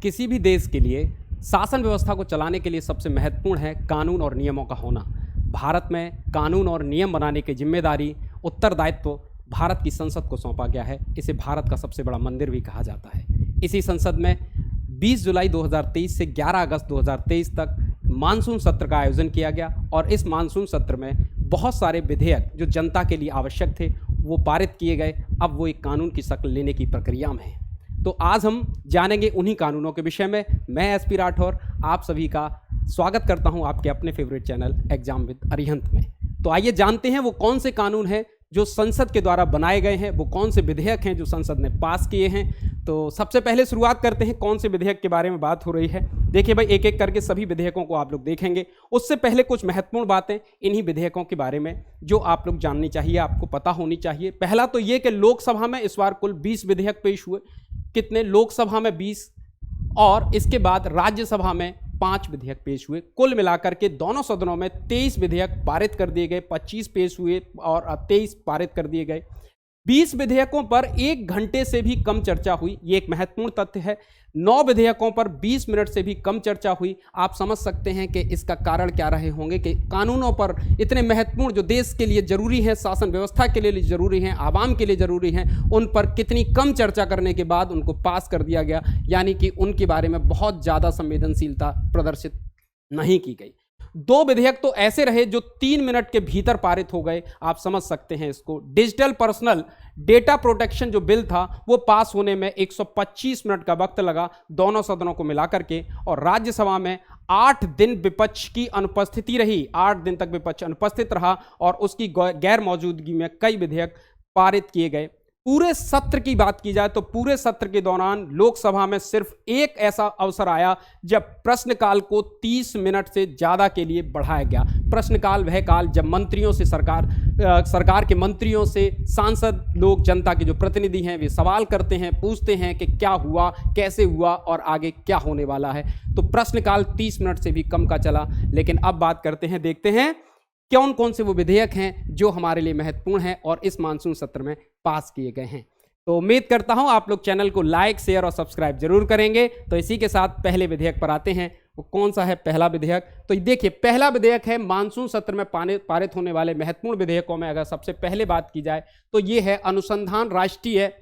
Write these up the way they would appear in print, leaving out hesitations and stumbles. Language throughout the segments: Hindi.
किसी भी देश के लिए शासन व्यवस्था को चलाने के लिए सबसे महत्वपूर्ण है कानून और नियमों का होना। भारत में कानून और नियम बनाने की जिम्मेदारी, उत्तरदायित्व भारत की संसद को सौंपा गया है। इसे भारत का सबसे बड़ा मंदिर भी कहा जाता है। इसी संसद में 20 जुलाई 2023 से 11 अगस्त 2023 तक मानसून सत्र का आयोजन किया गया और इस मानसून सत्र में बहुत सारे विधेयक जो जनता के लिए आवश्यक थे वो पारित किए गए। अब वो एक कानून की शक्ल लेने की प्रक्रिया में है। तो आज हम जानेंगे उन्हीं कानूनों के विषय में। मैं एसपी राठौर आप सभी का स्वागत करता हूं आपके अपने favourite channel exam with Arihant में। तो आइए जानते हैं वो कौन से कानून हैं जो संसद के द्वारा बनाए गए हैं, वो कौन से विधेयक हैं जो संसद ने पास किए हैं। तो सबसे पहले शुरुआत करते हैं कौन से विधेयक के बारे में बात हो रही है। देखिए भाई, एक एक करके सभी विधेयकों को आप लोग देखेंगे। उससे पहले कुछ महत्वपूर्ण बातें इन्हीं विधेयकों के बारे में जो आप लोग जाननी चाहिए, आपको पता होनी चाहिए। पहला तो ये कि लोकसभा में इस बार कुल 20 विधेयक पेश हुए। कितने? लोकसभा में 20 और इसके बाद राज्यसभा में 5 विधेयक पेश हुए। कुल मिलाकर के दोनों सदनों में 23 विधेयक पारित कर दिए गए, 25 पेश हुए और 23 पारित कर दिए गए। 20 विधेयकों पर 1 घंटे से भी कम चर्चा हुई, ये एक महत्वपूर्ण तथ्य है। 9 विधेयकों पर 20 मिनट से भी कम चर्चा हुई। आप समझ सकते हैं कि इसका कारण क्या रहे होंगे कि कानूनों पर इतने महत्वपूर्ण जो देश के लिए जरूरी है, शासन व्यवस्था के लिए जरूरी हैं, आवाम के लिए जरूरी हैं, उन पर कितनी कम चर्चा करने के बाद उनको पास कर दिया गया, यानी कि उनके बारे में बहुत ज़्यादा संवेदनशीलता प्रदर्शित नहीं की गई। 2 विधेयक तो ऐसे रहे जो 3 मिनट के भीतर पारित हो गए। आप समझ सकते हैं इसको। डिजिटल पर्सनल डेटा प्रोटेक्शन जो बिल था वो पास होने में 125 मिनट का वक्त लगा दोनों सदनों को मिलाकर के। और राज्यसभा में 8 दिन विपक्ष की अनुपस्थिति रही, 8 दिन तक विपक्ष अनुपस्थित रहा और उसकी गैर मौजूदगी में कई विधेयक पारित किए गए। पूरे सत्र की बात की जाए तो पूरे सत्र के दौरान लोकसभा में सिर्फ एक ऐसा अवसर आया जब प्रश्नकाल को 30 मिनट से ज्यादा के लिए बढ़ाया गया। प्रश्नकाल वह काल जब मंत्रियों से सरकार के मंत्रियों से सांसद लोग, जनता के जो प्रतिनिधि हैं, वे सवाल करते हैं, पूछते हैं कि क्या हुआ, कैसे हुआ और आगे क्या होने वाला है। तो प्रश्नकाल 30 मिनट से भी कम का चला। लेकिन अब बात करते हैं, देखते हैं कौन कौन से वो विधेयक हैं जो हमारे लिए महत्वपूर्ण हैं और इस मानसून सत्र में पास किए गए हैं। तो उम्मीद करता हूं आप लोग चैनल को लाइक, शेयर और सब्सक्राइब जरूर करेंगे। तो इसी के साथ पहले विधेयक पर आते हैं। वो कौन सा है पहला विधेयक? तो देखिए, पहला विधेयक है मानसून सत्र में पारित होने वाले महत्वपूर्ण विधेयकों में अगर सबसे पहले बात की जाए तो ये है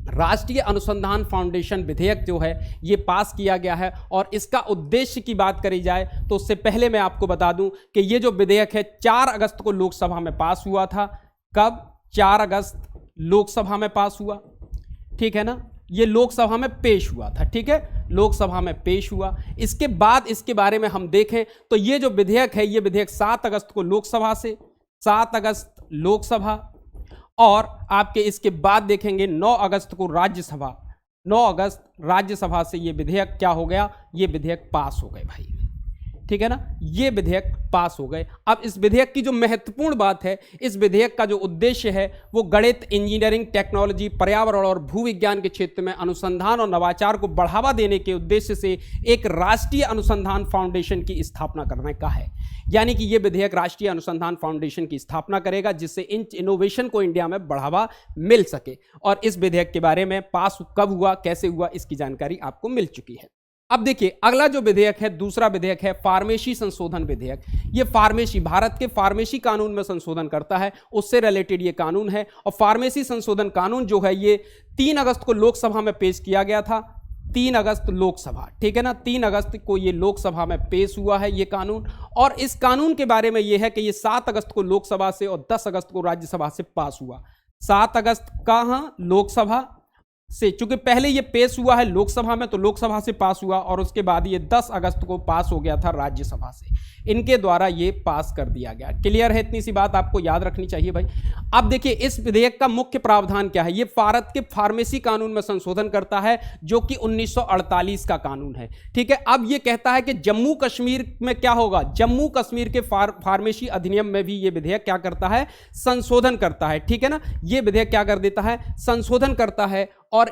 राष्ट्रीय अनुसंधान फाउंडेशन विधेयक जो है ये पास किया गया है। और इसका उद्देश्य की बात करी जाए तो उससे पहले मैं आपको बता दूं कि ये जो विधेयक है 4 अगस्त को लोकसभा में पास हुआ था। कब? 4 अगस्त लोकसभा में पास हुआ, ठीक है ना। ये लोकसभा में पेश हुआ था, ठीक है, लोकसभा में पेश हुआ। इसके बाद इसके बारे में हम देखें तो ये जो विधेयक है ये विधेयक 7 अगस्त को लोकसभा से, 7 अगस्त लोकसभा और आपके इसके बाद देखेंगे 9 अगस्त को राज्यसभा। 9 अगस्त राज्यसभा से ये विधेयक क्या हो गया? ये विधेयक पास हो गए भाई, ठीक है ना। ये विधेयक पास हो गए। अब इस विधेयक की जो महत्वपूर्ण बात है, इस विधेयक का जो उद्देश्य है वो गणित, इंजीनियरिंग, टेक्नोलॉजी, पर्यावरण और भूविज्ञान के क्षेत्र में अनुसंधान और नवाचार को बढ़ावा देने के उद्देश्य से एक राष्ट्रीय अनुसंधान फाउंडेशन की स्थापना करने का है। यानी कि ये विधेयक राष्ट्रीय अनुसंधान फाउंडेशन की स्थापना करेगा जिससे इन इनोवेशन को इंडिया में बढ़ावा मिल सके। और इस विधेयक के बारे में पास कब हुआ, कैसे हुआ, इसकी जानकारी आपको मिल चुकी है। अब देखिए, अगला जो विधेयक है, दूसरा विधेयक है फार्मेसी संशोधन विधेयक। ये फार्मेसी, भारत के फार्मेसी कानून में संशोधन करता है, उससे रिलेटेड ये कानून है। और फार्मेसी संशोधन कानून जो है ये 3 अगस्त को लोकसभा में पेश किया गया था। 3 अगस्त लोकसभा, ठीक है ना, 3 अगस्त को ये लोकसभा में पेश हुआ है ये कानून। और इस कानून के बारे में ये है कि ये 7 अगस्त को लोकसभा से और 10 अगस्त को राज्यसभा से पास हुआ। 7 अगस्त कहाँ? लोकसभा से, चूंकि पहले ये पेश हुआ है लोकसभा में तो लोकसभा से पास हुआ और उसके बाद ये 10 अगस्त को पास हो गया था राज्यसभा से। इनके द्वारा ये पास कर दिया गया। क्लियर है? इतनी सी बात आपको याद रखनी चाहिए भाई। अब देखिए, इस विधेयक का मुख्य प्रावधान क्या है? ये भारत के फार्मेसी कानून में संशोधन करता है जो कि 1948 का कानून है, ठीक है। अब ये कहता है कि जम्मू कश्मीर में क्या होगा, जम्मू कश्मीर के फार्मेसी अधिनियम में भी ये विधेयक क्या करता है? संशोधन करता है, ठीक है ना। ये विधेयक क्या कर देता है? संशोधन करता है। और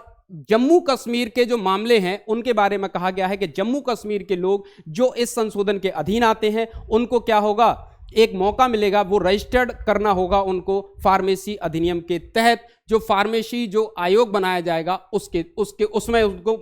जम्मू कश्मीर के जो मामले हैं उनके बारे में कहा गया है कि जम्मू कश्मीर के लोग जो इस संशोधन के अधीन आते हैं उनको क्या होगा? एक मौका मिलेगा, वो रजिस्टर्ड करना होगा उनको फार्मेसी अधिनियम के तहत, जो फार्मेसी जो आयोग बनाया जाएगा उसमें उनको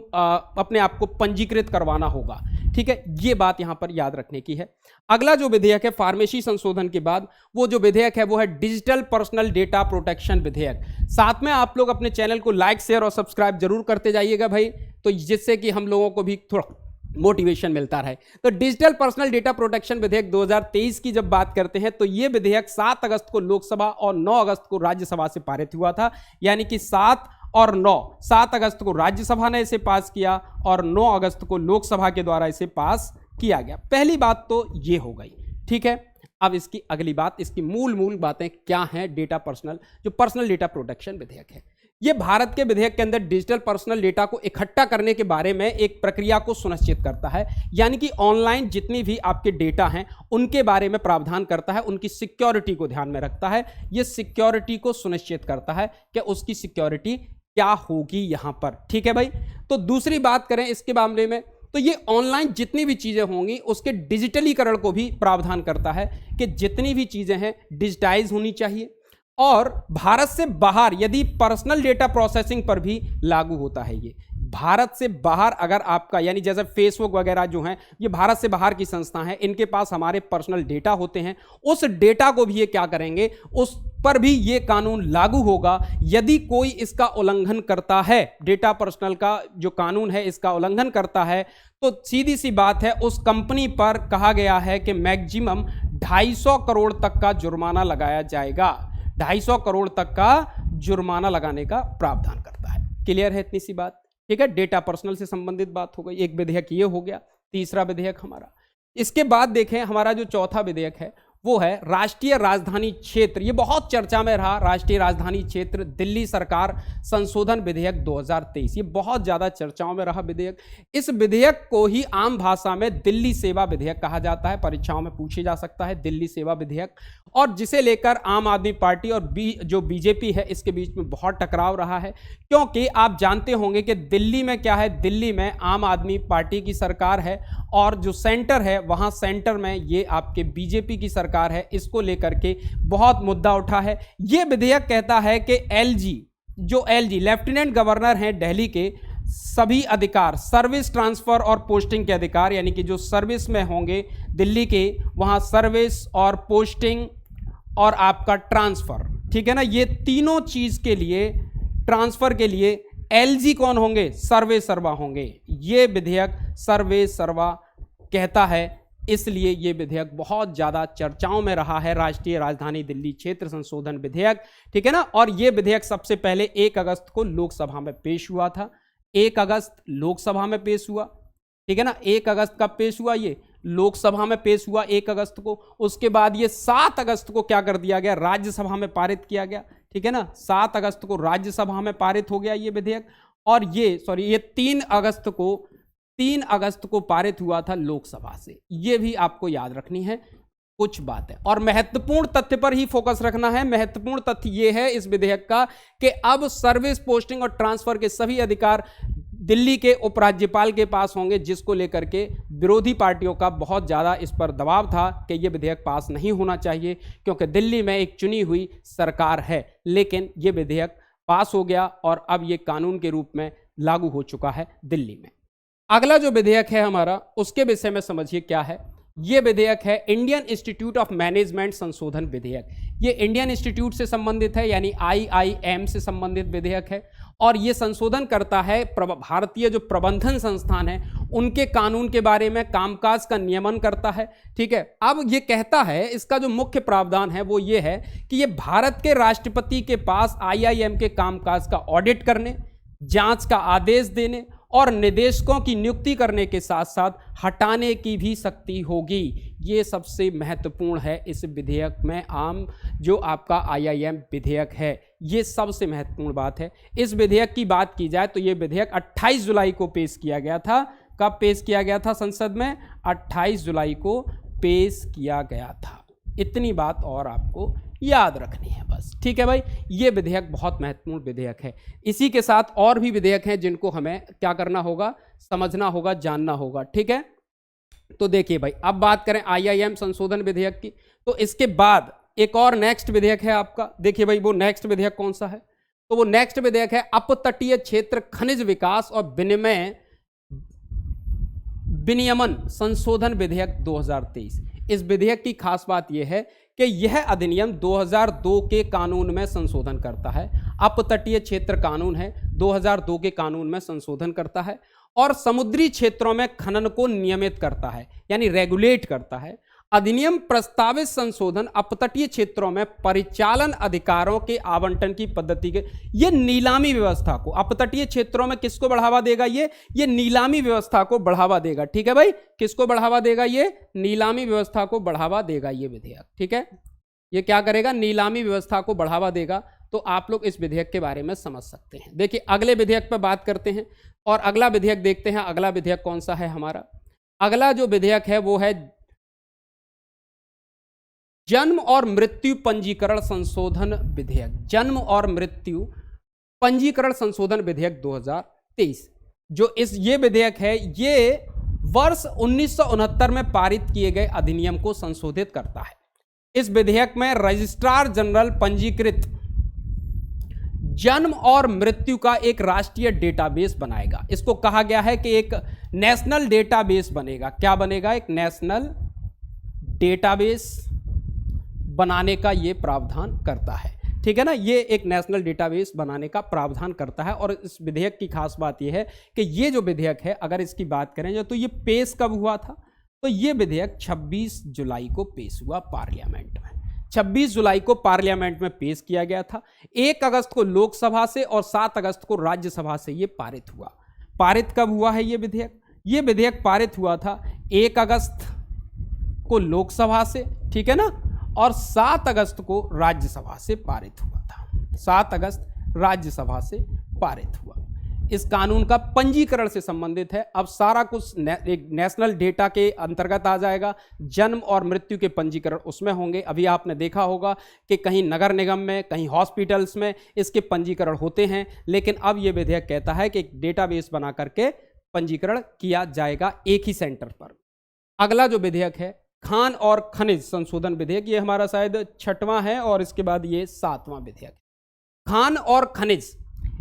अपने आप को पंजीकृत करवाना होगा। ठीक है, ये बात यहां पर याद रखने की है। अगला जो विधेयक है फार्मेसी संशोधन के बाद, वो जो विधेयक है वो है डिजिटल पर्सनल डेटा प्रोटेक्शन विधेयक। साथ में आप लोग अपने चैनल को लाइक शेयर और सब्सक्राइब जरूर करते जाइएगा भाई, तो जिससे कि हम लोगों को भी थोड़ा मोटिवेशन मिलता रहे। तो डिजिटल पर्सनल डेटा प्रोटेक्शन विधेयक 2023 की जब बात करते हैं तो यह विधेयक 7 अगस्त को लोकसभा और 9 अगस्त को राज्यसभा से पारित हुआ था। यानी कि 7 और 9, 7 अगस्त को राज्यसभा ने इसे पास किया और 9 अगस्त को लोकसभा के द्वारा इसे पास किया गया। पहली बात तो ये हो गई। ठीक है, अब इसकी अगली बात, इसकी मूल बातें क्या हैं। डेटा पर्सनल, जो पर्सनल डेटा प्रोटेक्शन विधेयक है, यह भारत के विधेयक के अंदर डिजिटल पर्सनल डेटा को इकट्ठा करने के बारे में एक प्रक्रिया को सुनिश्चित करता है। यानी कि ऑनलाइन जितनी भी आपके डेटा हैं उनके बारे में प्रावधान करता है, उनकी सिक्योरिटी को ध्यान में रखता है। यह सिक्योरिटी को सुनिश्चित करता है कि उसकी सिक्योरिटी क्या होगी यहां पर। ठीक है भाई, तो दूसरी बात करें इसके मामले में, तो ये ऑनलाइन जितनी भी चीजें होंगी उसके डिजिटलीकरण को भी प्रावधान करता है कि जितनी भी चीजें हैं डिजिटाइज होनी चाहिए। और भारत से बाहर यदि पर्सनल डेटा प्रोसेसिंग पर भी लागू होता है। ये भारत से बाहर अगर आपका, यानी जैसे फेसबुक वगैरह जो हैं ये भारत से बाहर की संस्था हैं, इनके पास हमारे पर्सनल डेटा होते हैं, उस डेटा को भी ये क्या करेंगे, उस पर भी ये कानून लागू होगा। यदि कोई इसका उल्लंघन करता है, डेटा पर्सनल का जो कानून है इसका उल्लंघन करता है, तो सीधी सी बात है उस कंपनी पर कहा गया है कि मैक्सिमम 250 करोड़ तक का जुर्माना लगाया जाएगा। 250 करोड़ तक का जुर्माना लगाने का प्रावधान करता है। क्लियर है इतनी सी बात? ठीक है, डेटा पर्सनल से संबंधित बात हो गई। एक विधेयक ये हो गया। तीसरा विधेयक हमारा, इसके बाद देखें हमारा जो चौथा विधेयक है वो है राष्ट्रीय राजधानी क्षेत्र। ये बहुत चर्चा में रहा, राष्ट्रीय राजधानी क्षेत्र दिल्ली सरकार संशोधन विधेयक 2023। ये बहुत ज्यादा चर्चाओं में रहा विधेयक। इस विधेयक को ही आम भाषा में दिल्ली सेवा विधेयक कहा जाता है, परीक्षाओं में पूछे जा सकता है दिल्ली सेवा विधेयक। और जिसे लेकर आम आदमी पार्टी और जो बीजेपी है इसके बीच में बहुत टकराव रहा है, क्योंकि आप जानते होंगे कि दिल्ली में क्या है, दिल्ली में आम आदमी पार्टी की सरकार है और जो सेंटर है वहां सेंटर में ये आपके बीजेपी की सरकार है। इसको लेकर के बहुत मुद्दा उठा है। ये विधेयक कहता है कि एलजी लेफ्टिनेंट गवर्नर हैं दिल्ली के, सभी अधिकार, सर्विस ट्रांसफर और पोस्टिंग के अधिकार, यानी कि जो सर्विस में होंगे दिल्ली के, वहां सर्विस और पोस्टिंग और आपका ट्रांसफर, ठीक है ना, ये तीनों चीज के लिए, ट्रांसफर के लिए एलजी कौन होंगे, सर्वे सर्वा होंगे। ये विधेयक सर्वे सर्वा कहता है, इसलिए ये विधेयक बहुत ज्यादा चर्चाओं में रहा है, राष्ट्रीय राजधानी दिल्ली क्षेत्र संशोधन विधेयक। ठीक है ना, और ये विधेयक सबसे पहले 1 अगस्त को लोकसभा में पेश हुआ था। 1 अगस्त लोकसभा में पेश हुआ। ठीक है ना, 1 अगस्त का पेश हुआ, ये लोकसभा में पेश हुआ 1 अगस्त को। उसके बाद ये 7 अगस्त को क्या कर दिया गया, राज्यसभा में पारित किया गया। ठीक है ना, 7 अगस्त को राज्यसभा में पारित हो गया ये विधेयक। और ये 3 अगस्त को पारित हुआ था लोकसभा से। ये भी आपको याद रखनी है कुछ बातें, और महत्वपूर्ण तथ्य पर ही फोकस रखना है। महत्वपूर्ण तथ्य यह है इस विधेयक का कि अब सर्विस, पोस्टिंग और ट्रांसफर के सभी अधिकार दिल्ली के उपराज्यपाल के पास होंगे, जिसको लेकर के विरोधी पार्टियों का बहुत ज़्यादा इस पर दबाव था कि यह विधेयक पास नहीं होना चाहिए, क्योंकि दिल्ली में एक चुनी हुई सरकार है। लेकिन यह विधेयक पास हो गया और अब यह कानून के रूप में लागू हो चुका है दिल्ली में। अगला जो विधेयक है हमारा, उसके विषय में समझिए क्या है। यह विधेयक है इंडियन इंस्टीट्यूट ऑफ मैनेजमेंट संशोधन विधेयक। ये इंडियन इंस्टीट्यूट से संबंधित है, यानी IIM से संबंधित विधेयक है। और यह संशोधन करता है भारतीय जो प्रबंधन संस्थान है उनके कानून के बारे में, कामकाज का नियमन करता है। ठीक है, अब यह कहता है, इसका जो मुख्य प्रावधान है वो ये है कि यह भारत के राष्ट्रपति के पास IIM के कामकाज का ऑडिट करने, जांच का आदेश देने और निदेशकों की नियुक्ति करने के साथ साथ हटाने की भी शक्ति होगी। ये सबसे महत्वपूर्ण है इस विधेयक में। आम जो आपका IIM विधेयक है, ये सबसे महत्वपूर्ण बात है। इस विधेयक की बात की जाए तो ये विधेयक 28 जुलाई को पेश किया गया था। कब पेश किया गया था संसद में? 28 जुलाई को पेश किया गया था। इतनी बात और आपको याद रखनी है बस। ठीक है भाई, ये विधेयक बहुत महत्वपूर्ण विधेयक है। इसी के साथ और भी विधेयक हैं जिनको हमें क्या करना होगा, समझना होगा, जानना होगा। ठीक है, तो देखिए भाई, अब बात करें आईआईएम संशोधन विधेयक की, तो इसके बाद एक और नेक्स्ट विधेयक है आपका। देखिए भाई, वो नेक्स्ट विधेयक कौन सा है? तो वो नेक्स्ट विधेयक है अपतटीय क्षेत्र खनिज विकास और विनियमन संशोधन विधेयक 2023। इस विधेयक की खास बात यह है कि यह अधिनियम 2002 के कानून में संशोधन करता है। अपतटीय क्षेत्र कानून है, 2002 के कानून में संशोधन करता है और समुद्री क्षेत्रों में खनन को नियमित करता है, यानी रेगुलेट करता है। अधिनियम प्रस्तावित संशोधन अपतटीय क्षेत्रों में परिचालन अधिकारों के आवंटन की पद्धति के, ये नीलामी व्यवस्था को, अपतटीय क्षेत्रों में किसको बढ़ावा देगा? ये नीलामी व्यवस्था को बढ़ावा देगा। ठीक है भाई, किसको बढ़ावा देगा? ये नीलामी व्यवस्था को बढ़ावा देगा ये विधेयक। ठीक है, ये क्या करेगा? नीलामी व्यवस्था को बढ़ावा देगा। तो आप लोग इस विधेयक के बारे में समझ सकते हैं। देखिए, अगले विधेयक पर बात करते हैं और अगला विधेयक देखते हैं। अगला विधेयक कौन सा है हमारा? अगला जो विधेयक है वो है जन्म और मृत्यु पंजीकरण संशोधन विधेयक, जन्म और मृत्यु पंजीकरण संशोधन विधेयक 2023। जो ये विधेयक है, ये वर्ष 1969 में पारित किए गए अधिनियम को संशोधित करता है। इस विधेयक में रजिस्ट्रार जनरल पंजीकृत जन्म और मृत्यु का एक राष्ट्रीय डेटाबेस बनाएगा। इसको कहा गया है कि एक नेशनल डेटाबेस बनेगा। क्या बनेगा? एक नेशनल डेटाबेस बनाने का ये प्रावधान करता है। ठीक है ना, ये एक नेशनल डेटाबेस बनाने का प्रावधान करता है। और इस विधेयक की खास बात ये है कि ये जो विधेयक है, अगर इसकी बात करें तो ये पेश कब हुआ था? तो ये विधेयक 26 जुलाई को पेश हुआ पार्लियामेंट में। 26 जुलाई को पार्लियामेंट में पेश किया गया था। 1 अगस्त को लोकसभा से और 7 अगस्त को राज्यसभा से ये पारित हुआ। पारित कब हुआ है ये विधेयक? ये विधेयक पारित हुआ था 1 अगस्त को लोकसभा से, ठीक है ना, और 7 अगस्त को राज्यसभा से पारित हुआ था। 7 अगस्त राज्यसभा से पारित हुआ। इस कानून का पंजीकरण से संबंधित है। अब सारा कुछ एक नेशनल डेटा के अंतर्गत आ जाएगा। जन्म और मृत्यु के पंजीकरण उसमें होंगे। अभी आपने देखा होगा कि कहीं नगर निगम में, कहीं हॉस्पिटल्स में इसके पंजीकरण होते हैं, लेकिन अब यह विधेयक कहता है कि एक डेटाबेस बना करके पंजीकरण किया जाएगा एक ही सेंटर पर। अगला जो विधेयक है खान और खनिज संशोधन विधेयक, ये हमारा शायद 6वां है और इसके बाद ये 7वां विधेयक। खान और खनिज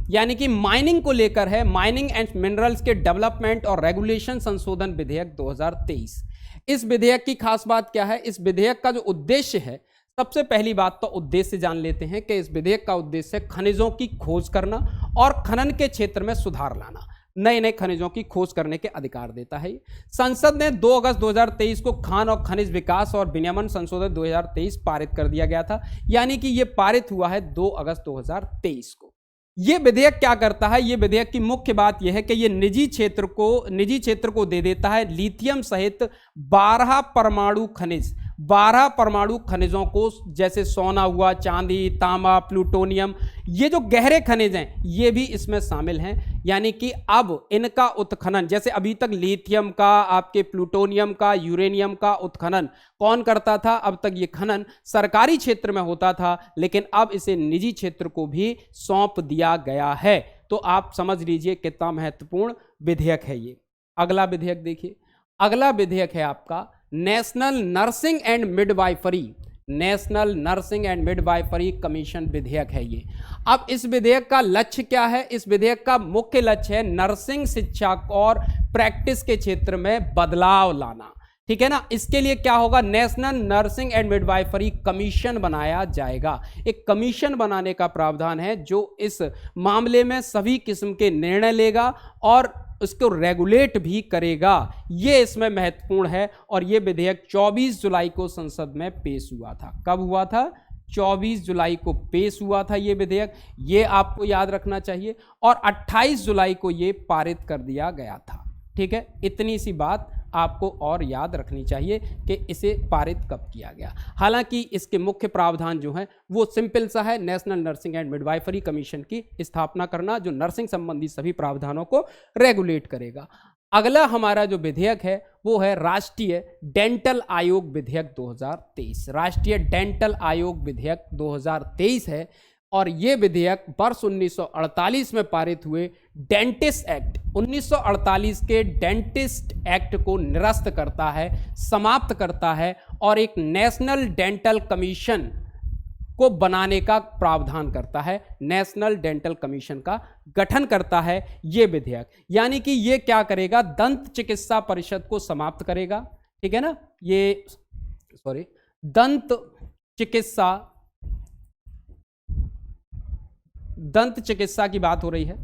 यानी कि माइनिंग को लेकर है, माइनिंग एंड मिनरल्स के डेवलपमेंट और रेगुलेशन संशोधन विधेयक 2023। इस विधेयक की खास बात क्या है? इस विधेयक का जो उद्देश्य है, सबसे पहली बात तो उद्देश्य जान लेते हैं कि इस विधेयक का उद्देश्य है खनिजों की खोज करना और खनन के क्षेत्र में सुधार लाना। नए नए खनिजों की खोज करने के अधिकार देता है। संसद ने 2 अगस्त 2023 को खान और खनिज विकास और विनियमन संशोधन 2023 पारित कर दिया गया था, यानी कि यह पारित हुआ है 2 अगस्त 2023 को। यह विधेयक क्या करता है? यह विधेयक की मुख्य बात यह है कि यह निजी क्षेत्र को दे देता है लिथियम सहित 12 परमाणु खनिज, 12 परमाणु खनिजों को, जैसे सोना हुआ, चांदी, तांबा, प्लूटोनियम, ये जो गहरे खनिज हैं ये भी इसमें शामिल हैं। यानी कि अब इनका उत्खनन, जैसे अभी तक लिथियम का, आपके प्लूटोनियम का, यूरेनियम का उत्खनन कौन करता था? अब तक ये खनन सरकारी क्षेत्र में होता था, लेकिन अब इसे निजी क्षेत्र को भी सौंप दिया गया है। तो आप समझ लीजिए कितना महत्वपूर्ण विधेयक है ये। अगला विधेयक देखिए। अगला विधेयक है आपका national nursing and midwifery, national nursing and midwifery commission विधेयक है ये। अब इस विधेयक का लक्ष्य क्या है? इस विधेयक का मुख्य लक्ष्य है नर्सिंग शिक्षा और प्रैक्टिस के क्षेत्र में बदलाव लाना। ठीक है ना, इसके लिए क्या होगा? National nursing and midwifery commission बनाया जाएगा। एक कमीशन बनाने का प्रावधान है जो इस मामले में सभी किस्म के निर्णय लेगा और उसको रेगुलेट भी करेगा। ये इसमें महत्वपूर्ण है। और ये विधेयक 24 जुलाई को संसद में पेश हुआ था। कब हुआ था? 24 जुलाई को पेश हुआ था ये विधेयक, ये आपको याद रखना चाहिए। और 28 जुलाई को ये पारित कर दिया गया था। ठीक है, इतनी सी बात आपको और याद रखनी चाहिए कि इसे पारित कब किया गया। हालांकि इसके मुख्य प्रावधान जो है वो सिंपल सा है, national nursing and midwifery commission की स्थापना करना, जो नर्सिंग संबंधी सभी प्रावधानों को रेगुलेट करेगा। अगला हमारा जो विधेयक है वो है राष्ट्रीय डेंटल आयोग विधेयक 2023। राष्ट्रीय डेंटल आयोग विधेयक 2023 है। और ये विधेयक वर्ष 1948 में पारित हुए डेंटिस्ट एक्ट 1948 के डेंटिस्ट एक्ट को निरस्त करता है, समाप्त करता है और एक नेशनल डेंटल कमीशन को बनाने का प्रावधान करता है, नेशनल डेंटल कमीशन का गठन करता है ये विधेयक। यानी कि ये क्या करेगा, दंत चिकित्सा परिषद को समाप्त करेगा, ठीक है ना, ये दंत चिकित्सा की बात हो रही है,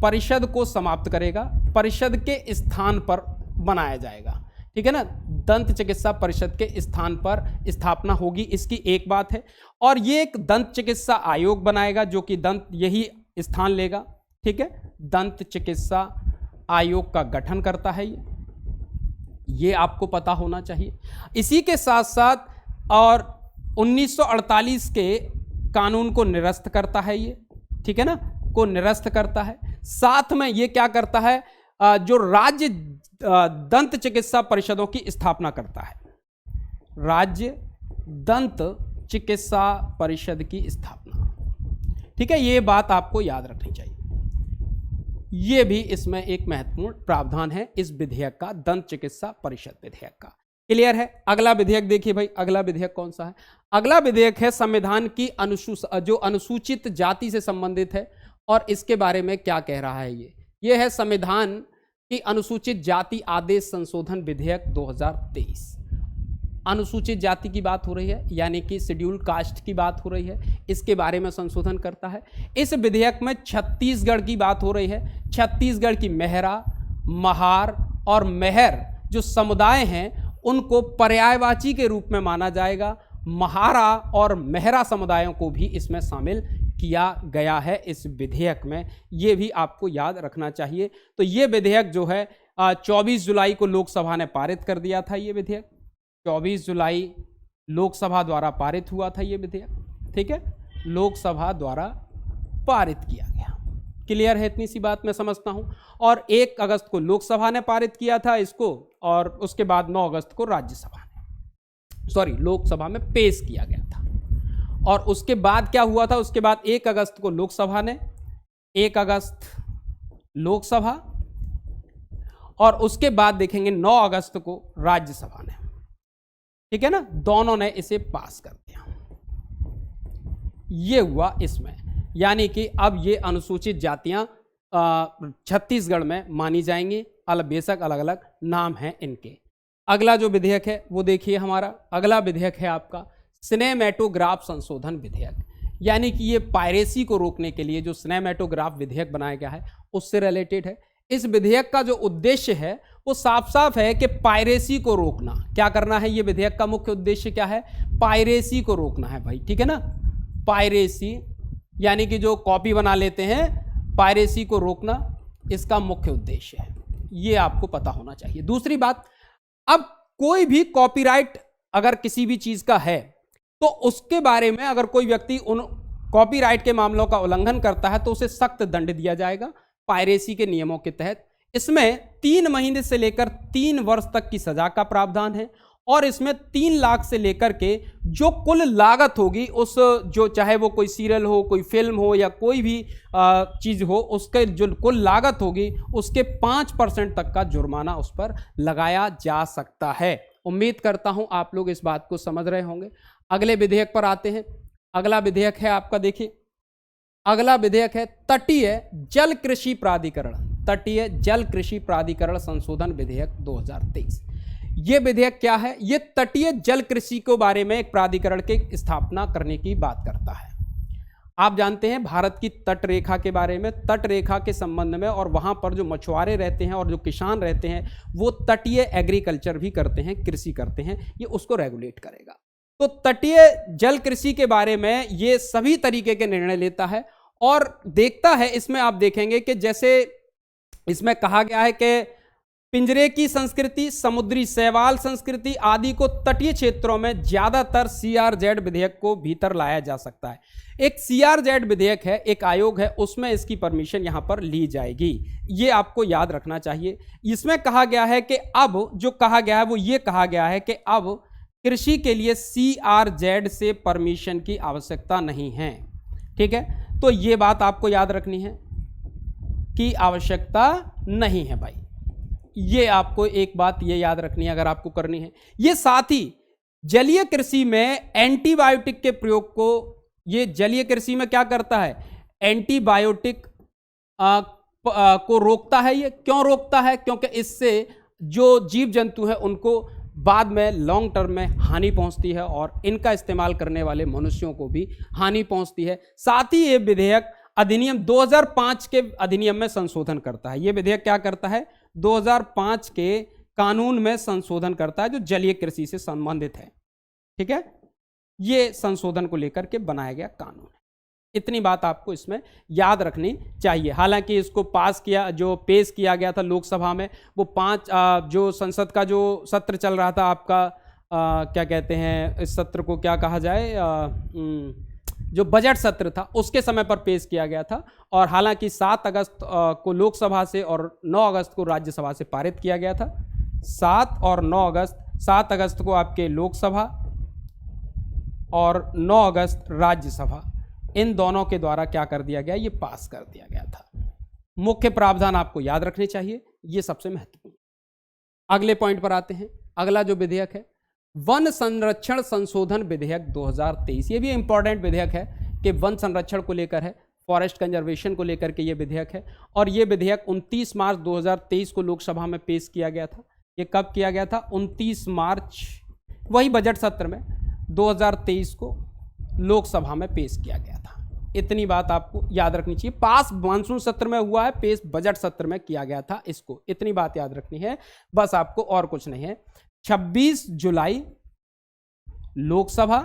परिषद को समाप्त करेगा, परिषद के स्थान पर बनाया जाएगा, ठीक है ना, दंत चिकित्सा परिषद के स्थान पर स्थापना होगी, इसकी एक बात है। और ये एक दंत चिकित्सा आयोग बनाएगा जो कि दंत यही स्थान लेगा, ठीक है, दंत चिकित्सा आयोग का गठन करता है ये आपको पता होना चाहिए। इसी के साथ साथ और 1948 के कानून को निरस्त करता है ये, ठीक है ना, को निरस्त करता है। साथ में ये क्या करता है, जो राज्य दंत चिकित्सा परिषदों की स्थापना करता है, राज्य दंत चिकित्सा परिषद की स्थापना, ठीक है, ये बात आपको याद रखनी चाहिए। ये भी इसमें एक महत्वपूर्ण प्रावधान है इस विधेयक का, दंत चिकित्सा परिषद विधेयक का। क्लियर है। अगला विधेयक देखिए भाई, अगला विधेयक कौन सा है। अगला विधेयक है संविधान की जो अनुसूचित जाति से संबंधित है और इसके बारे में क्या कह रहा है ये है संविधान की अनुसूचित जाति आदेश संशोधन विधेयक 2023। अनुसूचित जाति की बात हो रही है, यानी कि शेड्यूल कास्ट की बात हो रही है, इसके बारे में संशोधन करता है। इस विधेयक में छत्तीसगढ़ की बात हो रही है। छत्तीसगढ़ की मेहरा, महार और मेहर जो समुदाय हैं उनको पर्यायवाची के रूप में माना जाएगा। महारा और मेहरा समुदायों को भी इसमें शामिल किया गया है इस विधेयक में, ये भी आपको याद रखना चाहिए। तो ये विधेयक जो है 24 जुलाई को लोकसभा ने पारित कर दिया था। ये विधेयक 24 जुलाई लोकसभा द्वारा पारित हुआ था ये विधेयक, ठीक है, लोकसभा द्वारा पारित किया गया। क्लियर है, इतनी सी बात मैं समझता हूं। और 1 अगस्त को लोकसभा ने पारित किया था इसको और उसके बाद 9 अगस्त को राज्यसभा ने लोकसभा में पेश किया गया था। और उसके बाद क्या हुआ था, उसके बाद 1 अगस्त को लोकसभा ने 1 अगस्त लोकसभा और उसके बाद देखेंगे 9 अगस्त को राज्यसभा ने, ठीक है ना, दोनों ने इसे पास कर दिया। ये हुआ इसमें, यानी कि अब ये अनुसूचित जातियां छत्तीसगढ़ में मानी जाएंगी, बेशक अलग अलग नाम हैं इनके। अगला जो विधेयक है वो देखिए, हमारा अगला विधेयक है आपका सिनेमैटोग्राफ संशोधन विधेयक, यानी कि ये पायरेसी को रोकने के लिए जो सिनेमैटोग्राफ विधेयक बनाया गया है उससे रिलेटेड है। इस विधेयक का जो उद्देश्य है वो साफ साफ है कि पायरेसी को रोकना। क्या करना है, ये विधेयक का मुख्य उद्देश्य क्या है, पायरेसी को रोकना है भाई, ठीक है ना, पायरेसी यानी कि जो कॉपी बना लेते हैं, पायरेसी को रोकना इसका मुख्य उद्देश्य है, ये आपको पता होना चाहिए। दूसरी बात, अब कोई भी कॉपीराइट अगर किसी भी चीज का है तो उसके बारे में अगर कोई व्यक्ति उन कॉपीराइट के मामलों का उल्लंघन करता है तो उसे सख्त दंड दिया जाएगा पायरेसी के नियमों के तहत। इसमें 3 महीने से लेकर 3 वर्ष तक की सजा का प्रावधान है और इसमें 3 लाख से लेकर के जो कुल लागत होगी उस जो चाहे वो कोई सीरियल हो, कोई फिल्म हो या कोई भी चीज़ हो, उसके जो कुल लागत होगी उसके 5% तक का जुर्माना उस पर लगाया जा सकता है। उम्मीद करता हूं आप लोग इस बात को समझ रहे होंगे। अगले विधेयक पर आते हैं। अगला विधेयक है आपका, देखिए अगला विधेयक है तटीय जल कृषि प्राधिकरण, तटीय जल कृषि प्राधिकरण संशोधन विधेयक 2023। ये विधेयक क्या है, ये तटीय जल कृषि के बारे में एक प्राधिकरण की स्थापना करने की बात करता है। आप जानते हैं भारत की तट रेखा के बारे में, तट रेखा के संबंध में, और वहां पर जो मछुआरे रहते हैं और जो किसान रहते हैं वो तटीय एग्रीकल्चर भी करते हैं, कृषि करते हैं, ये उसको रेगुलेट करेगा। तो तटीय जल कृषि के बारे में ये सभी तरीके के निर्णय लेता है और देखता है। इसमें आप देखेंगे कि जैसे इसमें कहा गया है कि पिंजरे की संस्कृति, समुद्री शैवाल संस्कृति आदि को तटीय क्षेत्रों में ज्यादातर CRZ विधेयक को भीतर लाया जा सकता है। एक CRZ विधेयक है, एक आयोग है, उसमें इसकी परमिशन यहां पर ली जाएगी, ये आपको याद रखना चाहिए। इसमें कहा गया है कि अब जो कहा गया है वो ये कहा गया है कि अब कृषि के लिए CRZ से परमिशन की आवश्यकता नहीं है। ठीक है, तो ये बात आपको याद रखनी है कि आवश्यकता नहीं है भाई। ये आपको एक बात ये याद रखनी है अगर आपको करनी है। ये साथ ही जलीय कृषि में एंटीबायोटिक के प्रयोग को, ये जलीय कृषि में क्या करता है, एंटीबायोटिक को रोकता है। ये क्यों रोकता है? क्योंकि इससे जो जीव जंतु है उनको बाद में लॉन्ग टर्म में हानि पहुंचती है और इनका इस्तेमाल करने वाले मनुष्यों को भी हानि पहुंचती है। साथ ही ये विधेयक अधिनियम 2005 के अधिनियम में संशोधन करता है। ये विधेयक क्या करता है? 2005 के कानून में संशोधन करता है जो जलीय कृषि से संबंधित है। ठीक है, ये संशोधन को लेकर के बनाया गया कानून है। इतनी बात आपको इसमें याद रखनी चाहिए। हालांकि इसको पास किया, जो पेश किया गया था लोकसभा में, वो 5 जो संसद का जो सत्र चल रहा था आपका, क्या कहते हैं इस सत्र को, क्या कहा जाए, जो बजट सत्र था उसके समय पर पेश किया गया था। और हालांकि 7 अगस्त को लोकसभा से और 9 अगस्त को राज्यसभा से पारित किया गया था। 7 और 9 अगस्त, 7 अगस्त को आपके लोकसभा और 9 अगस्त राज्यसभा, इन दोनों के द्वारा क्या कर दिया गया, ये पास कर दिया गया था। मुख्य प्रावधान आपको याद रखने चाहिए, ये सबसे महत्वपूर्ण। अगले पॉइंट पर आते हैं। अगला जो विधेयक है वन संरक्षण संशोधन विधेयक 2023। ये भी इंपॉर्टेंट विधेयक है कि वन संरक्षण को लेकर है, फॉरेस्ट कंजर्वेशन को लेकर के ये विधेयक है। और ये विधेयक 29 मार्च 2023 को लोकसभा में पेश किया गया था। ये कब किया गया था? 29 मार्च, वही बजट सत्र में 2023 को लोकसभा में पेश किया गया था। इतनी बात आपको याद रखनी चाहिए। पास मानसून सत्र में हुआ है, पेश बजट सत्र में किया गया था। इसको इतनी बात याद रखनी है बस, आपको और कुछ नहीं है। 26 जुलाई लोकसभा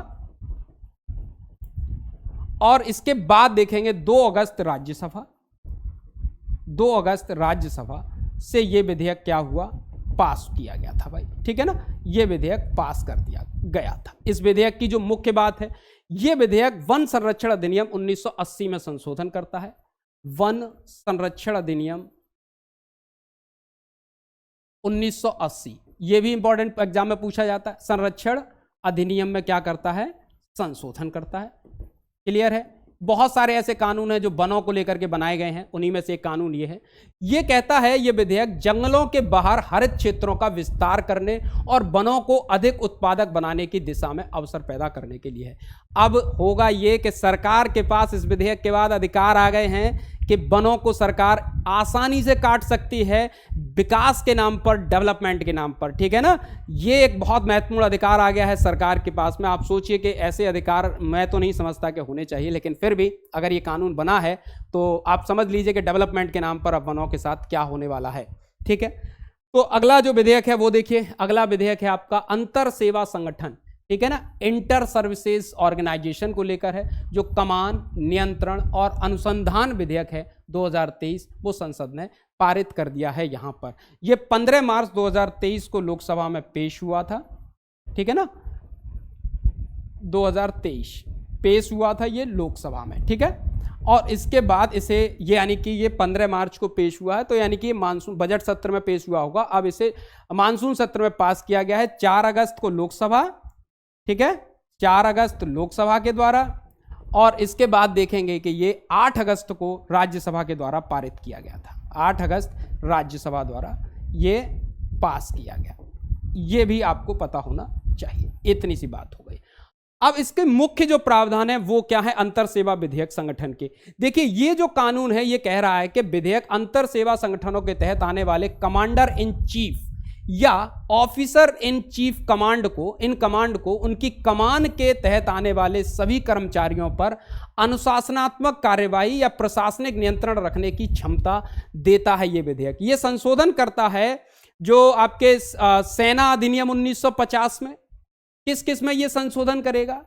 और इसके बाद देखेंगे 2 अगस्त राज्यसभा। 2 अगस्त राज्यसभा से यह विधेयक क्या हुआ, पास किया गया था भाई। ठीक है ना, यह विधेयक पास कर दिया गया था। इस विधेयक की जो मुख्य बात है, यह विधेयक वन संरक्षण अधिनियम 1980 में संशोधन करता है। वन संरक्षण अधिनियम 1980, यह भी इंपॉर्टेंट एग्जाम में पूछा जाता है। संरक्षण अधिनियम में क्या करता है, संशोधन करता है। क्लियर है? बहुत सारे ऐसे कानून हैं जो वनों को लेकर के बनाए गए हैं, उन्हीं में से एक कानून ये है। ये कहता है ये विधेयक जंगलों के बाहर हरित क्षेत्रों का विस्तार करने और वनों को अधिक उत्पादक बनाने की दिशा में अवसर पैदा करने के लिए है। अब होगा ये कि सरकार के पास इस विधेयक के बाद अधिकार आ गए हैं कि वनों को सरकार आसानी से काट सकती है विकास के नाम पर, डेवलपमेंट के नाम पर। ठीक है ना, ये एक बहुत महत्वपूर्ण अधिकार आ गया है सरकार के पास में। आप सोचिए कि ऐसे अधिकार मैं तो नहीं समझता कि होने चाहिए, लेकिन फिर भी अगर ये कानून बना है तो आप समझ लीजिए कि डेवलपमेंट के नाम पर अब वनों के साथ क्या होने वाला है। ठीक है, तो अगला जो विधेयक है वो देखिए। अगला विधेयक है आपका अंतर सेवा संगठन। ठीक है ना, इंटर सर्विसेज ऑर्गेनाइजेशन को लेकर है, जो कमान, नियंत्रण और अनुसंधान विधेयक है 2023, वो संसद ने पारित कर दिया है। यहां पर ये 15 मार्च 2023 को लोकसभा में पेश हुआ था। ठीक है ना, 2023 पेश हुआ था ये लोकसभा में। ठीक है, और इसके बाद इसे ये यानी कि ये 15 मार्च को पेश हुआ है, तो यानी कि ये मानसून बजट सत्र में पेश हुआ होगा। अब इसे मानसून सत्र में पास किया गया है 4 अगस्त को लोकसभा। ठीक है, 4 अगस्त लोकसभा के द्वारा, और इसके बाद देखेंगे कि ये 8 अगस्त को राज्यसभा के द्वारा पारित किया गया था। 8 अगस्त राज्यसभा द्वारा ये पास किया गया। ये भी आपको पता होना चाहिए। इतनी सी बात हो गई। अब इसके मुख्य जो प्रावधान है वो क्या है, अंतर सेवा विधेयक संगठन के। देखिए, ये जो कानून है ये कह रहा है कि विधेयक अंतर सेवा संगठनों के तहत आने वाले कमांडर इन चीफ या ऑफिसर इन चीफ कमांड को, इन कमांड को उनकी कमान के तहत आने वाले सभी कर्मचारियों पर अनुशासनात्मक कार्यवाही या प्रशासनिक नियंत्रण रखने की क्षमता देता है। ये विधेयक ये संशोधन करता है जो आपके सेना अधिनियम 1950 में। किस किस में ये संशोधन करेगा,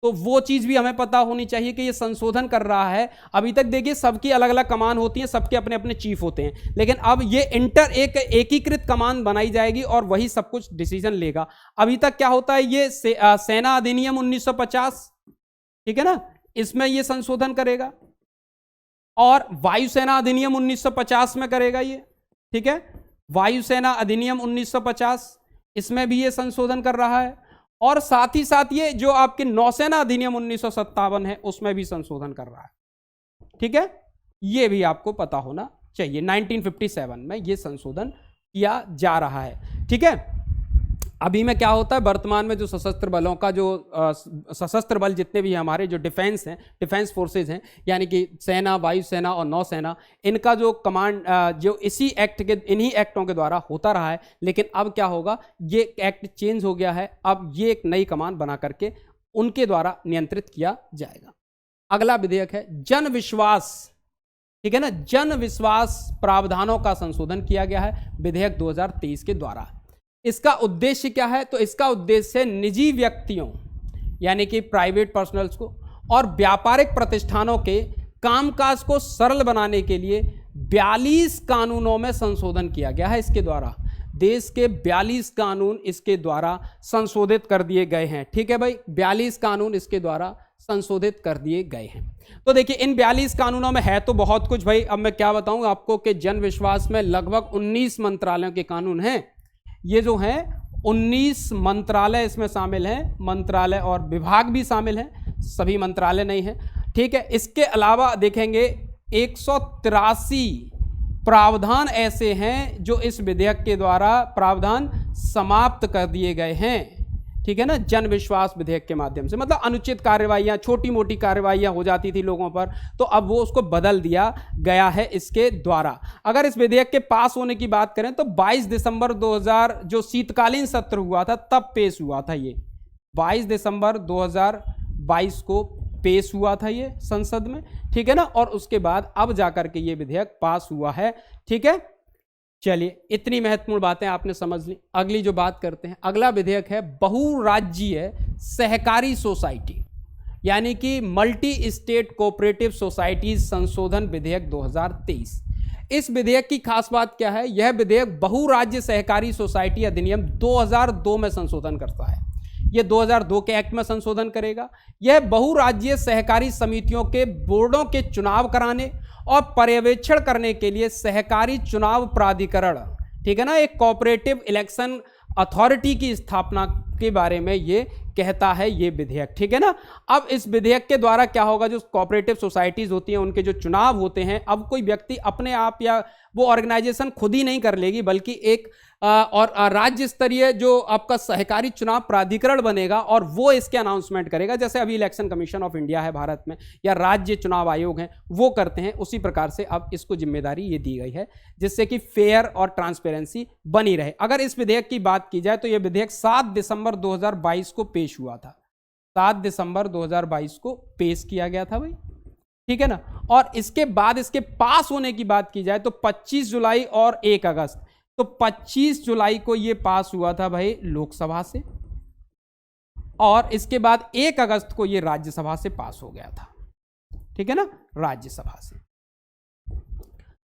तो वो चीज भी हमें पता होनी चाहिए कि ये संशोधन कर रहा है। अभी तक देखिए सबकी अलग अलग कमान होती है, सबके अपने अपने चीफ होते हैं, लेकिन अब ये एक एकीकृत कमान बनाई जाएगी और वही सब कुछ डिसीजन लेगा। अभी तक क्या होता है, ये सेना अधिनियम 1950, ठीक है ना, इसमें ये संशोधन करेगा, और वायुसेना अधिनियम 1950 में करेगा ये। ठीक है, वायुसेना अधिनियम 1950, इसमें भी ये संशोधन कर रहा है। और साथ ही साथ ये जो आपके नौसेना अधिनियम 1957 है उसमें भी संशोधन कर रहा है। ठीक है, ये भी आपको पता होना चाहिए। 1957 में ये संशोधन किया जा रहा है। ठीक है, अभी में क्या होता है, वर्तमान में जो सशस्त्र बलों का जो सशस्त्र बल जितने भी हमारे जो डिफेंस हैं, डिफेंस फोर्सेज हैं, यानी कि सेना, वायुसेना और नौसेना, इनका जो कमांड जो इसी एक्ट के, इन्हीं एक्टों के द्वारा होता रहा है। लेकिन अब क्या होगा, ये एक्ट चेंज हो गया है, अब ये एक नई कमान बना करके उनके द्वारा नियंत्रित किया जाएगा। अगला विधेयक है जन विश्वास। ठीक है ना, जन विश्वास प्रावधानों का संशोधन किया गया है विधेयक 2023 के द्वारा। इसका उद्देश्य क्या है, तो इसका उद्देश्य निजी व्यक्तियों यानी कि प्राइवेट पर्सनल्स को और व्यापारिक प्रतिष्ठानों के कामकाज को सरल बनाने के लिए 42 कानूनों में संशोधन किया गया है। इसके द्वारा देश के 42 कानून इसके द्वारा संशोधित कर दिए गए हैं। ठीक है भाई, 42 कानून इसके द्वारा संशोधित कर दिए गए हैं। तो देखिए इन 42 कानूनों में है तो बहुत कुछ भाई। अब मैं क्या बताऊं आपको कि जन विश्वास में लगभग 19 मंत्रालयों के कानून हैं। ये जो हैं 19 मंत्रालय इसमें शामिल हैं, मंत्रालय और विभाग भी शामिल हैं, सभी मंत्रालय नहीं हैं। ठीक है, इसके अलावा देखेंगे 183 प्रावधान ऐसे हैं जो इस विधेयक के द्वारा प्रावधान समाप्त कर दिए गए हैं। ठीक है ना, जन विश्वास विधेयक के माध्यम से, मतलब अनुचित कार्रवाइयां, छोटी मोटी कार्रवाइयां हो जाती थी लोगों पर, तो अब वो उसको बदल दिया गया है इसके द्वारा। अगर इस विधेयक के पास होने की बात करें तो 22 दिसंबर 2000 जो शीतकालीन सत्र हुआ था तब पेश हुआ था ये। 22 दिसंबर 2022 को पेश हुआ था ये संसद में। ठीक है ना, और उसके बाद अब जाकर के ये विधेयक पास हुआ है। ठीक है, चलिए इतनी महत्वपूर्ण बातें आपने समझ ली। अगली जो बात करते हैं, अगला विधेयक है बहुराज्यीय सहकारी सोसाइटी यानी कि मल्टी स्टेट कोऑपरेटिव सोसाइटीज संशोधन विधेयक 2023। इस विधेयक की खास बात क्या है, यह विधेयक बहुराज्य सहकारी सोसाइटी अधिनियम 2002 में संशोधन करता है। यह 2002 के एक्ट में संशोधन करेगा। यह बहुराज्यीय सहकारी समितियों के बोर्डों के चुनाव कराने और पर्यवेक्षण करने के लिए सहकारी चुनाव प्राधिकरण, ठीक है ना, एक कोऑपरेटिव इलेक्शन अथॉरिटी की स्थापना के बारे में ये कहता है ये विधेयक। ठीक है ना, अब इस विधेयक के द्वारा क्या होगा, जो कोऑपरेटिव सोसाइटीज होती हैं उनके जो चुनाव होते हैं, अब कोई व्यक्ति अपने आप या वो ऑर्गेनाइजेशन खुद ही नहीं कर लेगी, बल्कि एक और राज्य स्तरीय जो आपका सहकारी चुनाव प्राधिकरण बनेगा और वो इसके अनाउंसमेंट करेगा। जैसे अभी इलेक्शन कमीशन ऑफ इंडिया है भारत में, या राज्य चुनाव आयोग हैं वो करते हैं, उसी प्रकार से अब इसको जिम्मेदारी ये दी गई है जिससे कि फेयर और ट्रांसपेरेंसी बनी रहे। अगर इस विधेयक की बात की जाए तो यह विधेयक 7 दिसंबर 2022 को पेश हुआ था। 7 दिसंबर 2022 को पेश किया गया था भाई। ठीक है ना, और इसके बाद इसके पास होने की बात की जाए तो 25 जुलाई और 1 अगस्त, तो 25 जुलाई को ये पास हुआ था भाई लोकसभा से, और इसके बाद 1 अगस्त को ये राज्यसभा से पास हो गया था। ठीक है ना, राज्यसभा से।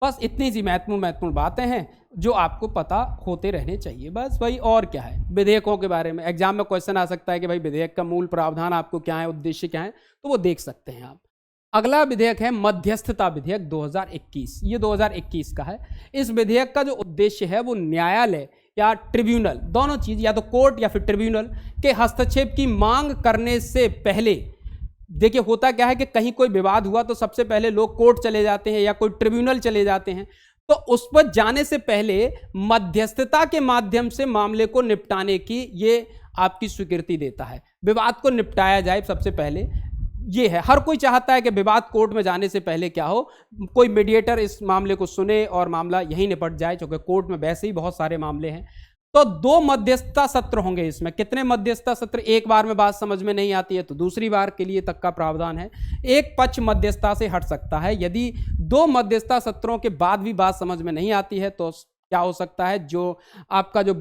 बस इतनी सी महत्वपूर्ण बातें हैं जो आपको पता होते रहने चाहिए, बस भाई। और क्या है, विधेयकों के बारे में एग्जाम में क्वेश्चन आ सकता है कि भाई विधेयक का मूल प्रावधान आपको क्या है, उद्देश्य क्या है, तो वो देख सकते हैं आप। अगला विधेयक है मध्यस्थता विधेयक 2021। ये 2021 का है। इस विधेयक का जो उद्देश्य है वो न्यायालय या ट्रिब्यूनल, दोनों चीज, या तो कोर्ट या फिर ट्रिब्यूनल के हस्तक्षेप की मांग करने से पहले, देखिए होता क्या है कि कहीं कोई विवाद हुआ तो सबसे पहले लोग कोर्ट चले जाते हैं या कोई ट्रिब्यूनल चले जाते हैं, तो उस पर जाने से पहले मध्यस्थता के माध्यम से मामले को निपटाने की ये आपकी स्वीकृति देता है। विवाद को निपटाया जाए सबसे पहले, ये है। हर कोई चाहता है कि विवाद कोर्ट में जाने से पहले क्या हो, कोई मीडिएटर इस मामले को सुने और मामला यहीं निपट जाए, क्योंकि कोर्ट में वैसे ही बहुत सारे मामले हैं। तो 2 मध्यस्थता सत्र होंगे इसमें। कितने मध्यस्थता सत्र, एक बार में बात समझ में नहीं आती है तो दूसरी बार के लिए तक का प्रावधान है। एक पक्ष मध्यस्थता से हट सकता है। यदि 2 मध्यस्थता सत्रों के बाद भी बात समझ में नहीं आती है तो क्या हो सकता है, जो आपका जो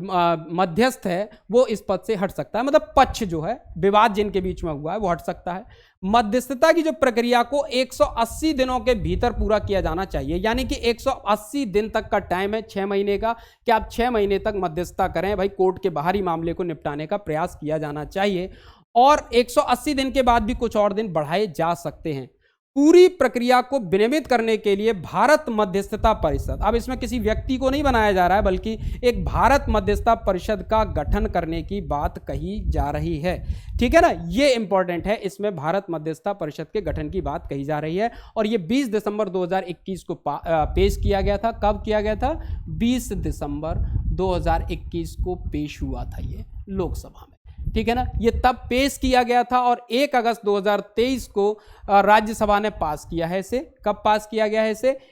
मध्यस्थ है वो इस पद से हट सकता है, मतलब पक्ष जो है, विवाद जिनके बीच में हुआ है वो हट सकता है। मध्यस्थता की जो प्रक्रिया को 180 दिनों के भीतर पूरा किया जाना चाहिए, यानी कि 180 दिन तक का टाइम है, 6 महीने का, कि आप 6 महीने तक मध्यस्थता करें भाई, कोर्ट के बाहरी मामले को निपटाने का प्रयास किया जाना चाहिए। और 180 दिन के बाद भी कुछ और दिन बढ़ाए जा सकते हैं। पूरी प्रक्रिया को विनियमित करने के लिए भारत मध्यस्थता परिषद, अब इसमें किसी व्यक्ति को नहीं बनाया जा रहा है बल्कि एक भारत मध्यस्थता परिषद का गठन करने की बात कही जा रही है। ठीक है ना, ये इंपॉर्टेंट है, इसमें भारत मध्यस्थता परिषद के गठन की बात कही जा रही है। और ये 20 दिसंबर 2021 को पेश किया गया था। कब किया गया था? 20 दिसंबर 2021 को पेश हुआ था ये लोकसभा में। ठीक है ना, ये तब पेश किया गया था और 1 अगस्त 2023 को राज्यसभा ने पास किया है इसे। कब पास किया गया है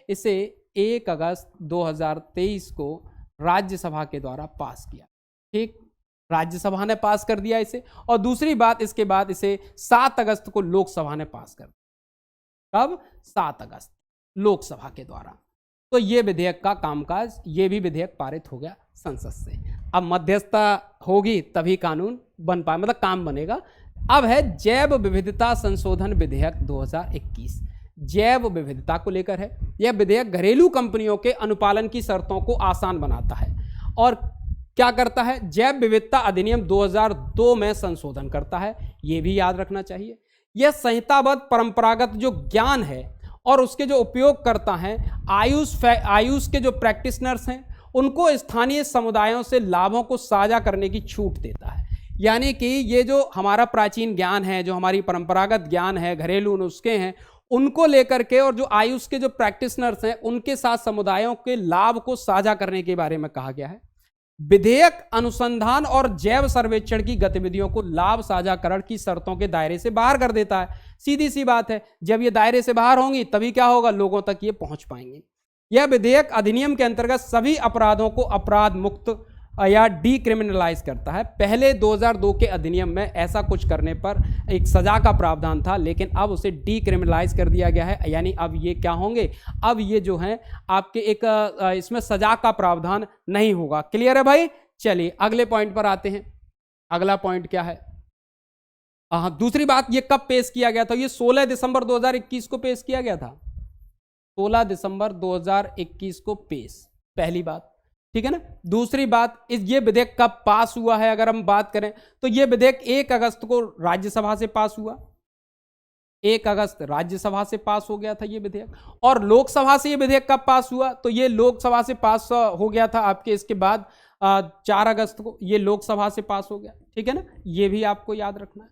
इसे 1 अगस्त 2023 को राज्यसभा के द्वारा पास किया। ठीक, राज्यसभा ने पास कर दिया इसे। और दूसरी बात, इसके बाद इसे 7 अगस्त को लोकसभा ने पास कर दिया। कब? 7 अगस्त, लोकसभा के द्वारा। तो ये विधेयक का कामकाज, ये भी विधेयक पारित हो गया संसद से। अब मध्यस्थता होगी तभी कानून बन पाए, मतलब काम बनेगा। अब है जैव विविधता संशोधन विधेयक 2021। जैव विविधता को लेकर है यह विधेयक। घरेलू कंपनियों के अनुपालन की शर्तों को आसान बनाता है और क्या करता है? जैव विविधता अधिनियम 2002 में संशोधन करता है, यह भी याद रखना चाहिए। यह संहिताबद्ध परंपरागत जो ज्ञान है और उसके जो उपयोगकर्ता हैं, आयुष के जो प्रैक्टिशनर्स हैं, उनको स्थानीय समुदायों से लाभों को साझा करने की छूट देता है। यानी कि ये जो हमारा प्राचीन ज्ञान है, जो हमारी परंपरागत ज्ञान है, घरेलू नुस्खे हैं, उनको लेकर के और जो आयुष के जो प्रैक्टिशनर्स हैं उनके साथ समुदायों के लाभ को साझा करने के बारे में कहा गया है। विधेयक अनुसंधान और जैव सर्वेक्षण की गतिविधियों को लाभ साझाकरण की शर्तों के दायरे से बाहर कर देता है। सीधी सी बात है, जब ये दायरे से बाहर होंगी तभी क्या होगा? लोगों तक ये पहुंच पाएंगे। यह विधेयक अधिनियम के अंतर्गत सभी अपराधों को अपराध मुक्त या डीक्रिमिनलाइज करता है। पहले 2002 के अधिनियम में ऐसा कुछ करने पर एक सजा का प्रावधान था, लेकिन अब उसे डीक्रिमिनलाइज कर दिया गया है। यानी अब ये क्या होंगे? अब ये जो है आपके एक इसमें सजा का प्रावधान नहीं होगा। क्लियर है भाई? चलिए अगले पॉइंट पर आते हैं। अगला पॉइंट क्या है? दूसरी बात, ये कब पेश किया गया था? ये 16 दिसंबर 2021 को पेश किया गया था। 16 दिसंबर 2021 को पेश, पहली बात। ठीक है ना। दूसरी बात, ये विधेयक कब पास हुआ है अगर हम बात करें तो ये विधेयक 1 अगस्त को राज्यसभा से पास हुआ। 1 अगस्त राज्यसभा से पास हो गया था ये विधेयक। और लोकसभा से ये विधेयक कब पास हुआ? तो ये लोकसभा से पास हो गया था आपके, इसके बाद 4 अगस्त को ये लोकसभा से पास हो गया। ठीक है ना, ये भी आपको याद रखना है।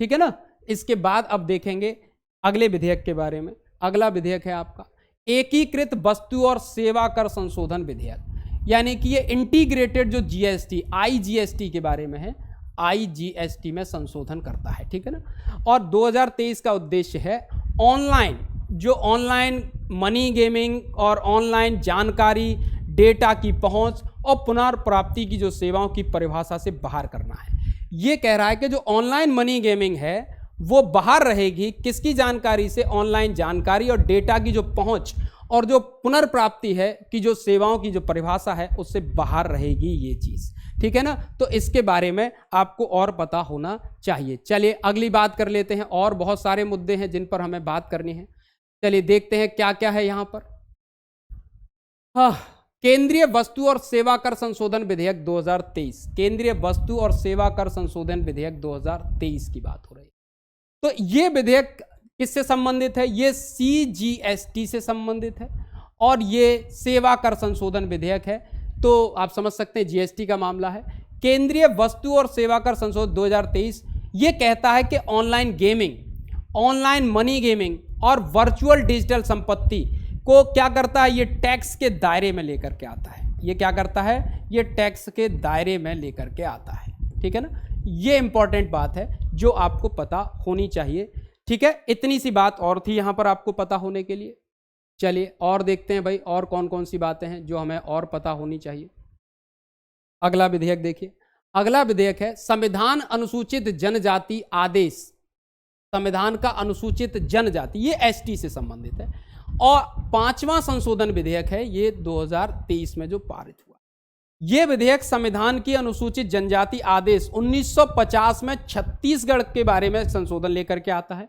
ठीक है ना। इसके बाद अब देखेंगे अगले विधेयक के बारे में। अगला विधेयक है आपका एकीकृत वस्तु और सेवा कर संशोधन विधेयक, यानी कि ये इंटीग्रेटेड जो जीएसटी आईजीएसटी के बारे में है, आईजीएसटी में संशोधन करता है। ठीक है ना। और 2023 का उद्देश्य है ऑनलाइन मनी गेमिंग और ऑनलाइन जानकारी डेटा की पहुंच और पुनर्प्राप्ति की जो सेवाओं की परिभाषा से बाहर करना है। ये कह रहा है कि जो ऑनलाइन मनी गेमिंग है वो बाहर रहेगी, किसकी जानकारी से? ऑनलाइन जानकारी और डेटा की जो पहुंच और जो पुनर्प्राप्ति है कि जो सेवाओं की जो परिभाषा है उससे बाहर रहेगी ये चीज। ठीक है ना। तो इसके बारे में आपको और पता होना चाहिए। चलिए अगली बात कर लेते हैं, और बहुत सारे मुद्दे हैं जिन पर हमें बात करनी है। चलिए देखते हैं क्या क्या है यहां पर। केंद्रीय वस्तु और सेवा कर संशोधन विधेयक 2023, केंद्रीय वस्तु और सेवा कर संशोधन विधेयक 2023 की बात हो रही है। तो ये विधेयक किससे संबंधित है? ये सीजीएसटी से संबंधित है और ये सेवा कर संशोधन विधेयक है। तो आप समझ सकते हैं जीएसटी का मामला है। केंद्रीय वस्तु और सेवा कर संशोधन 2023 ये कहता है कि online gaming, online money gaming और वर्चुअल डिजिटल संपत्ति को क्या करता है? ये टैक्स के दायरे में लेकर के आता है। ये क्या करता है? ये टैक्स के दायरे में लेकर के आता है। ठीक है ना। ये इंपॉर्टेंट बात है जो आपको पता होनी चाहिए। ठीक है, इतनी सी बात और थी यहां पर आपको पता होने के लिए। चलिए और देखते हैं भाई और कौन कौन सी बातें हैं जो हमें और पता होनी चाहिए। अगला विधेयक देखिए। अगला विधेयक है संविधान अनुसूचित जनजाति आदेश। संविधान का अनुसूचित जनजाति, ये एसटी से संबंधित है और 5वां संशोधन विधेयक है ये 2023 में जो पारित हुआ। यह विधेयक संविधान की अनुसूचित जनजाति आदेश 1950 में छत्तीसगढ़ के बारे में संशोधन लेकर के आता है।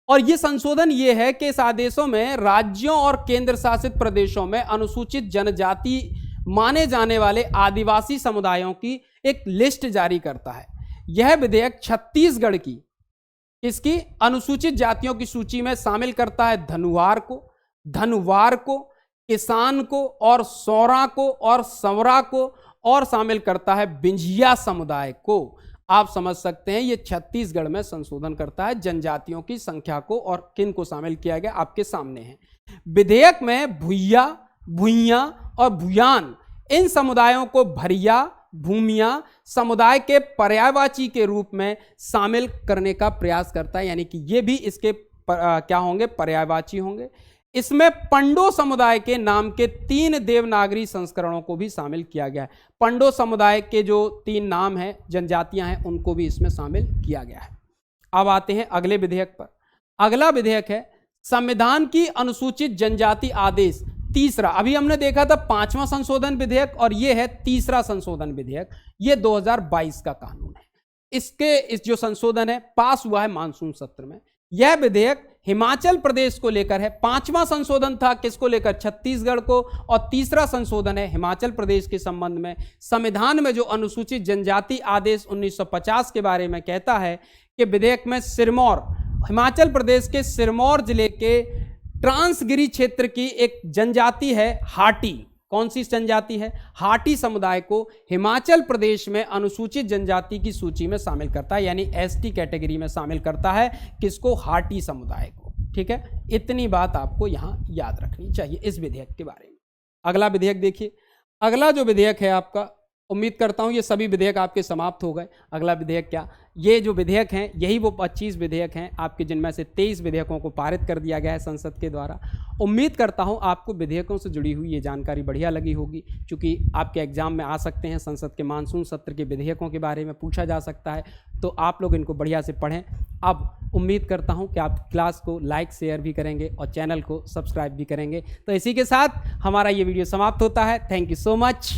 और यह संशोधन यह है कि इस आदेशों में राज्यों और केंद्र शासित प्रदेशों में अनुसूचित जनजाति माने जाने वाले आदिवासी समुदायों की एक लिस्ट जारी करता है। यह विधेयक छत्तीसगढ़ की किसकी? अनुसूचित जातियों की सूची में शामिल करता है धनुवार को, किसान को और सौरा को और संवरा को, और शामिल करता है बिंजिया समुदाय को। आप समझ सकते हैं ये छत्तीसगढ़ में संशोधन करता है जनजातियों की संख्या को, और किन को शामिल किया गया आपके सामने है। विधेयक में भुइया, भुइयां और भुयान इन समुदायों को भरिया, भूमिया समुदाय के पर्यायवाची के रूप में शामिल करने का प्रयास करता है, यानी कि ये भी इसके क्या होंगे? पर्यायवाची होंगे। इसमें पंडो समुदाय के नाम के 3 देवनागरी संस्करणों को भी शामिल किया गया है। पंडो समुदाय के जो 3 नाम हैं, जनजातियां हैं, उनको भी इसमें शामिल किया गया है। अब आते हैं अगले विधेयक पर। अगला विधेयक है संविधान की अनुसूचित जनजाति आदेश, तीसरा। अभी हमने देखा था 5वां संशोधन विधेयक, और यह है तीसरा संशोधन विधेयक। यह 2022 का कानून है। इस जो संशोधन है पास हुआ है मानसून सत्र में। यह विधेयक हिमाचल प्रदेश को लेकर है। 5वां संशोधन था किसको लेकर? छत्तीसगढ़ को। और तीसरा संशोधन है हिमाचल प्रदेश के संबंध में। संविधान में जो अनुसूचित जनजाति आदेश 1950 के बारे में कहता है कि विधेयक में सिरमौर, हिमाचल प्रदेश के सिरमौर जिले के ट्रांसगिरी क्षेत्र की एक जनजाति है हाटी। कौन सी जनजाति है? हाटी समुदाय को हिमाचल प्रदेश में अनुसूचित जनजाति की सूची में शामिल करता है, यानी एसटी कैटेगरी में शामिल करता है। किसको? हाटी समुदाय को। ठीक है, इतनी बात आपको यहां याद रखनी चाहिए इस विधेयक के बारे में। अगला विधेयक देखिए। अगला जो विधेयक है आपका, उम्मीद करता हूं ये सभी विधेयक आपके समाप्त हो गए। अगला विधेयक क्या? ये जो विधेयक हैं यही वो 25 विधेयक हैं आपके, जिनमें से 23 विधेयकों को पारित कर दिया गया है संसद के द्वारा। उम्मीद करता हूं आपको विधेयकों से जुड़ी हुई ये जानकारी बढ़िया लगी होगी, क्योंकि आपके एग्जाम में आ सकते हैं। संसद के मानसून सत्र के विधेयकों के बारे में पूछा जा सकता है, तो आप लोग इनको बढ़िया से पढ़ें। अब उम्मीद करता हूं कि आप क्लास को लाइक शेयर भी करेंगे और चैनल को सब्सक्राइब भी करेंगे। तो इसी के साथ हमारा ये वीडियो समाप्त होता है। Thank you so much.